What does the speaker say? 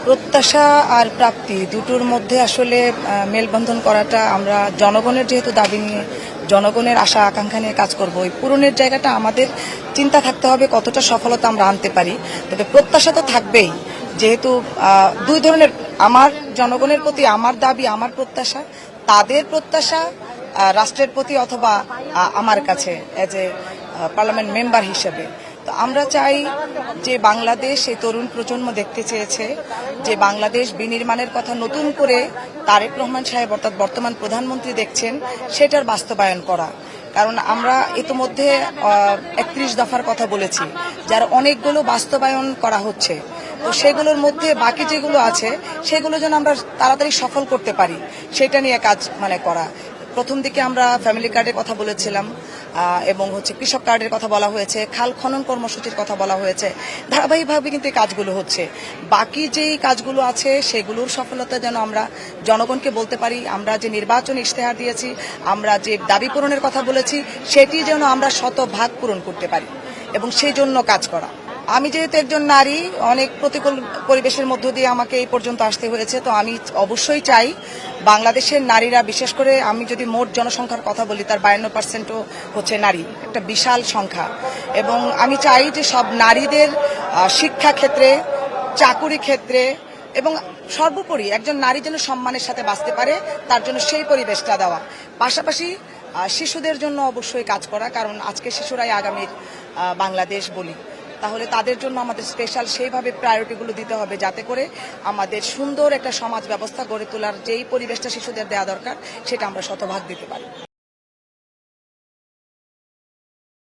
প্রত্যাশা আর প্রাপ্তি দুটোর মধ্যে আসলে মেলবন্ধন করাটা আমরা জনগণের যেহেতু দাবি নিয়ে জনগণের আশা আকাঙ্ক্ষা নিয়ে কাজ করব ওই পূরণের জায়গাটা আমাদের চিন্তা থাকতে হবে কতটা সফলতা আমরা আনতে পারি। তবে প্রত্যাশা তো থাকবেই, যেহেতু দুই ধরনের, আমার জনগণের প্রতি আমার দাবি আমার প্রত্যাশা, তাদের প্রত্যাশা রাষ্ট্রের প্রতি অথবা আমার কাছে এজ এ পার্লামেন্ট মেম্বার হিসেবে। তো আমরা চাই যে বাংলাদেশ এই তরুণ প্রজন্ম দেখতে চেয়েছে যে বাংলাদেশ বিনির্মাণের কথা নতুন করে তারেক রহমান সাহেব অর্থাৎ বর্তমান প্রধানমন্ত্রী দেখছেন, সেটার বাস্তবায়ন করা। কারণ আমরা ইতিমধ্যে 31 দফার কথা বলেছি, যার অনেকগুলো বাস্তবায়ন করা হচ্ছে। তো সেগুলোর মধ্যে বাকি যেগুলো আছে সেগুলো যেন আমরা তাড়াতাড়ি সফল করতে পারি, সেটা নিয়ে কাজ করা। প্রথম দিকে আমরা ফ্যামিলি কার্ডের কথা বলেছিলাম এবং কৃষক কার্ডের কথা বলা হয়েছে, খাল খনন কর্মসূচির কথা বলা হয়েছে। ধারাবাহিকভাবে কিন্তু এই কাজগুলো হচ্ছে। বাকি যেই কাজগুলো আছে সেগুলোর সফলতা যেন আমরা জনগণকে বলতে পারি, আমরা যে নির্বাচন ইশতেহার দিয়েছি, আমরা যে দাবি পূরণের কথা বলেছি, সেটি যেন আমরা শতভাগ পূরণ করতে পারি এবং সেই জন্য কাজ করা। আমি যেহেতু একজন নারী, অনেক প্রতিকূল পরিবেশের মধ্য দিয়ে আমাকে এই পর্যন্ত আসতে হয়েছে। তো আমি অবশ্যই চাই বাংলাদেশের নারীরা, বিশেষ করে আমি যদি মোট জনসংখ্যার কথা বলি, তার 52% হচ্ছে নারী, একটা বিশাল সংখ্যা। এবং আমি চাই যে সব নারীদের শিক্ষা ক্ষেত্রে, চাকুরি ক্ষেত্রে এবং সর্বোপরি একজন নারী যেন সম্মানের সাথে বাঁচতে পারে, তার জন্য সেই পরিবেশটা দেওয়া। পাশাপাশি শিশুদের জন্য অবশ্যই কাজ করা, কারণ আজকে শিশুরাই আগামীর বাংলাদেশ বলি। তাহলে তাদের জন্য আমাদের স্পেশাল সেইভাবে প্রায়োরিটিগুলো দিতে হবে, যাতে করে আমাদের সুন্দর একটা সমাজ ব্যবস্থা গড়ে তোলার যেই পরিবেশটা শিশুদের দেওয়া দরকার, সেটা আমরা শতভাগ দিতে পারি।